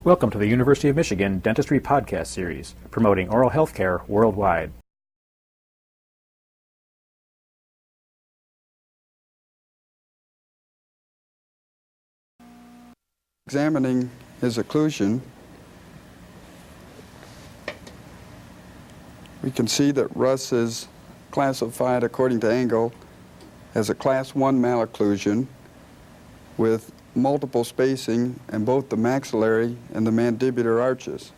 Welcome to the University of Michigan Dentistry Podcast Series, promoting oral health care worldwide. Examining his occlusion, we can see that Russ is classified according to angle as a class 1 malocclusion with multiple spacing in both the maxillary and the mandibular arches.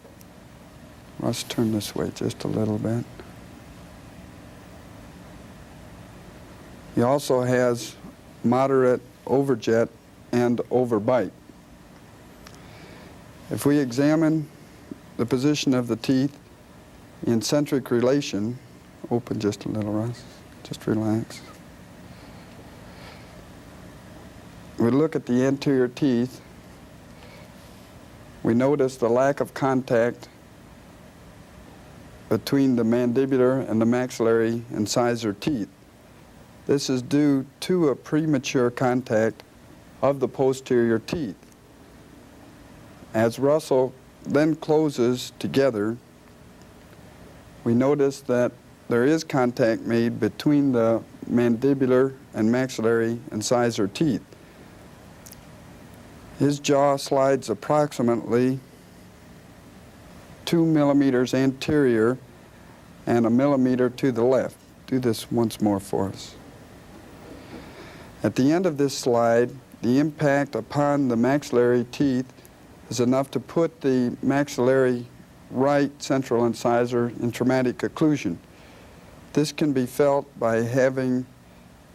Russ, turn this way just a little bit. He also has moderate overjet and overbite. If we examine the position of the teeth in centric relation, open just a little, Russ, just relax. We look at the anterior teeth, we notice the lack of contact between the mandibular and the maxillary incisor teeth. This is due to a premature contact of the posterior teeth. As Russell then closes together, we notice that there is contact made between the mandibular and maxillary incisor teeth. His jaw slides approximately 2 millimeters anterior and 1 millimeter to the left. Do this once more for us. At the end of this slide, the impact upon the maxillary teeth is enough to put the maxillary right central incisor in traumatic occlusion. This can be felt by having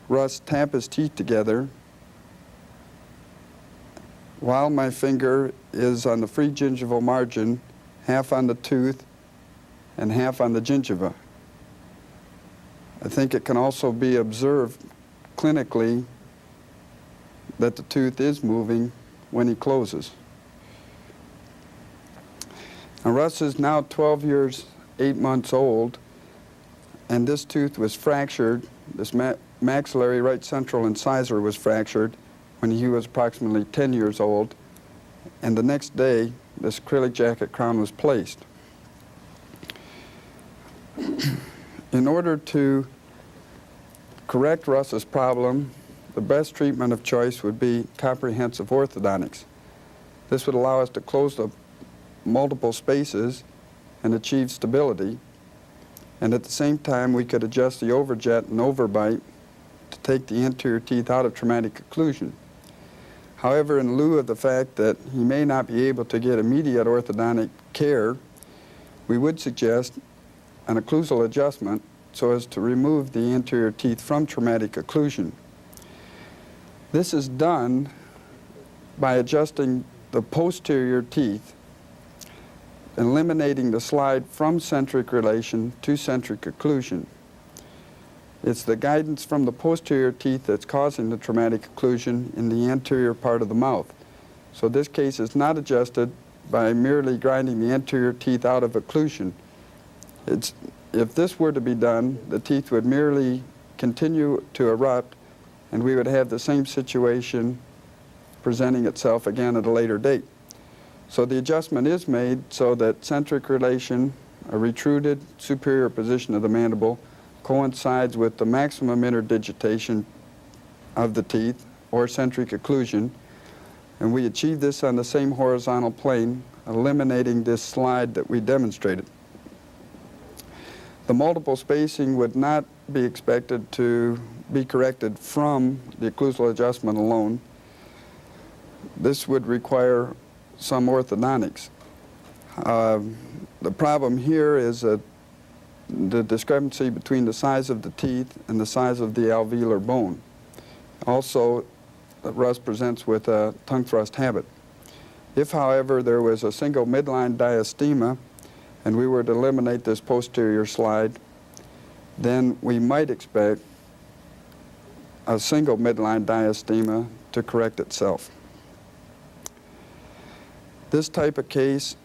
Russ tap his teeth together while my finger is on the free gingival margin, half on the tooth and half on the gingiva. I think it can also be observed clinically that the tooth is moving when he closes. Now, Russ is now 12 years, 8 months old, and this tooth was fractured. This maxillary right central incisor was fractured when he was approximately 10 years old, and the next day, this acrylic jacket crown was placed. In order to correct Russ's problem, the best treatment of choice would be comprehensive orthodontics. This would allow us to close the multiple spaces and achieve stability, and at the same time we could adjust the overjet and overbite to take the anterior teeth out of traumatic occlusion. However, in lieu of the fact that he may not be able to get immediate orthodontic care, we would suggest an occlusal adjustment so as to remove the anterior teeth from traumatic occlusion. This is done by adjusting the posterior teeth, eliminating the slide from centric relation to centric occlusion. It's the guidance from the posterior teeth that's causing the traumatic occlusion in the anterior part of the mouth. So this case is not adjusted by merely grinding the anterior teeth out of occlusion. If this were to be done, the teeth would merely continue to erupt, and we would have the same situation presenting itself again at a later date. So the adjustment is made so that centric relation, a retruded superior position of the mandible, coincides with the maximum interdigitation of the teeth, or centric occlusion, and we achieve this on the same horizontal plane, eliminating this slide that we demonstrated. The multiple spacing would not be expected to be corrected from the occlusal adjustment alone. This would require some orthodontics. The problem here is that the discrepancy between the size of the teeth and the size of the alveolar bone. Also, Russ presents with a tongue thrust habit. If, however, there was a single midline diastema and we were to eliminate this posterior slide, then we might expect a single midline diastema to correct itself. This type of case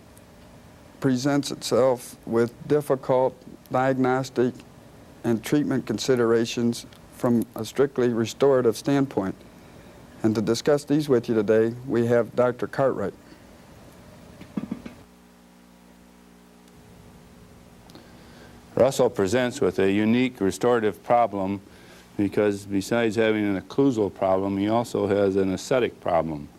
presents itself with difficult diagnostic and treatment considerations from a strictly restorative standpoint. And to discuss these with you today, we have Dr. Cartwright. Russell presents with a unique restorative problem because besides having an occlusal problem, he also has an aesthetic problem.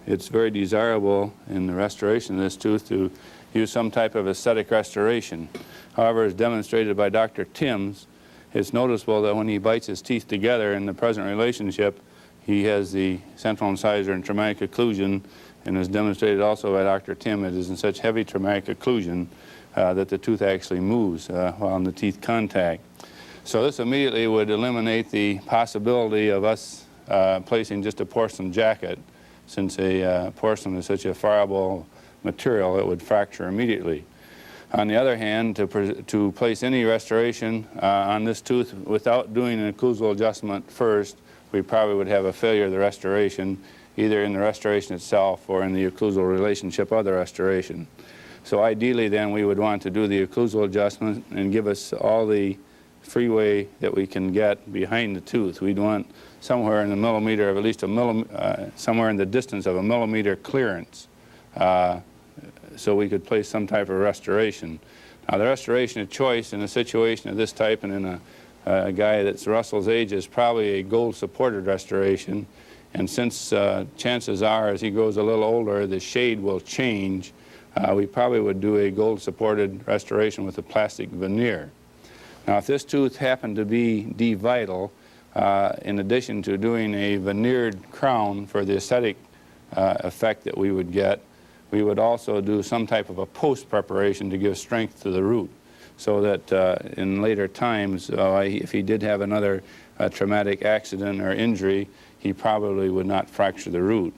It's very desirable in the restoration of this tooth to use some type of aesthetic restoration. However, as demonstrated by Dr. Timms, it's noticeable that when he bites his teeth together in the present relationship, he has the central incisor and traumatic occlusion, and as demonstrated also by Dr. Tim, it is in such heavy traumatic occlusion that the tooth actually moves while in the teeth contact. So this immediately would eliminate the possibility of us placing just a porcelain jacket, since a porcelain is such a friable material it would fracture immediately. On the other hand, to place any restoration on this tooth without doing an occlusal adjustment first, we probably would have a failure of the restoration, either in the restoration itself or in the occlusal relationship of the restoration. So ideally then we would want to do the occlusal adjustment and give us all the freeway that we can get behind the tooth. We'd want somewhere in the millimeter of at least somewhere in the distance of a millimeter clearance so we could place some type of restoration. Now the restoration of choice in a situation of this type and in a guy that's Russell's age is probably a gold supported restoration, and since chances are as he grows a little older the shade will change, we probably would do a gold supported restoration with a plastic veneer. Now if this tooth happened to be D-vital, in addition to doing a veneered crown for the aesthetic effect that we would get, we would also do some type of a post preparation to give strength to the root, so that in later times, if he did have another traumatic accident or injury, he probably would not fracture the root.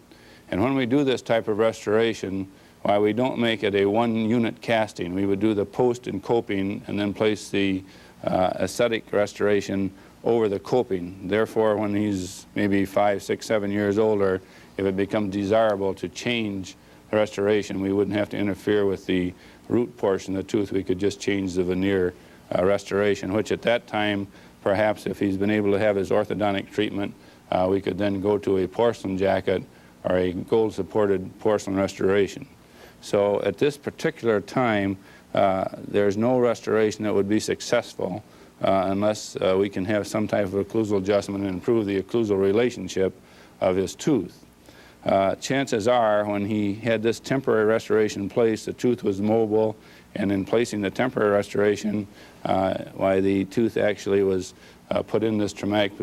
And when we do this type of restoration, why we don't make it a one-unit casting. We would do the post and coping and then place the aesthetic restoration over the coping. Therefore, when he's maybe 5, 6, 7 years older, if it becomes desirable to change the restoration, we wouldn't have to interfere with the root portion of the tooth. We could just change the veneer restoration, which at that time, perhaps if he's been able to have his orthodontic treatment, we could then go to a porcelain jacket or a gold-supported porcelain restoration. So at this particular time, there's no restoration that would be successful unless we can have some type of occlusal adjustment and improve the occlusal relationship of his tooth. Chances are when he had this temporary restoration placed, the tooth was mobile, and in placing the temporary restoration, why the tooth actually was put in this traumatic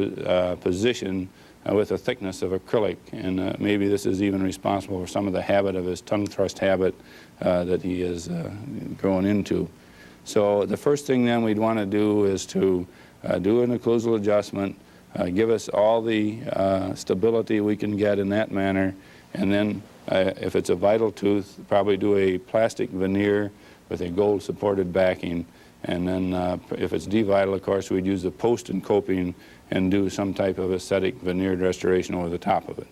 position with a thickness of acrylic, and maybe this is even responsible for some of the habit of his tongue thrust habit that he is growing into. So the first thing then we'd want to do is to do an occlusal adjustment, give us all the stability we can get in that manner, and then if it's a vital tooth, probably do a plastic veneer with a gold supported backing, and then if it's D-vital, of course, we'd use the post and coping and do some type of aesthetic veneered restoration over the top of it.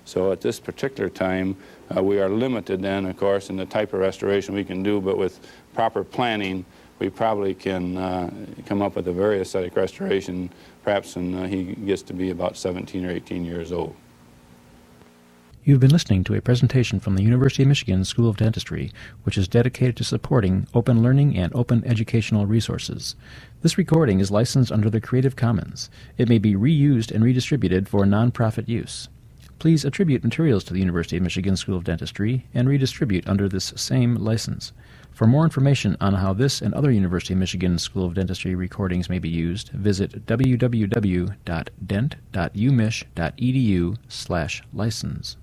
So at this particular time, we are limited then, of course, in the type of restoration we can do, but with proper planning, we probably can come up with a very aesthetic restoration, perhaps when he gets to be about 17 or 18 years old. You've been listening to a presentation from the University of Michigan School of Dentistry, which is dedicated to supporting open learning and open educational resources. This recording is licensed under the Creative Commons. It may be reused and redistributed for nonprofit use. Please attribute materials to the University of Michigan School of Dentistry and redistribute under this same license. For more information on how this and other University of Michigan School of Dentistry recordings may be used, visit www.dent.umich.edu/license.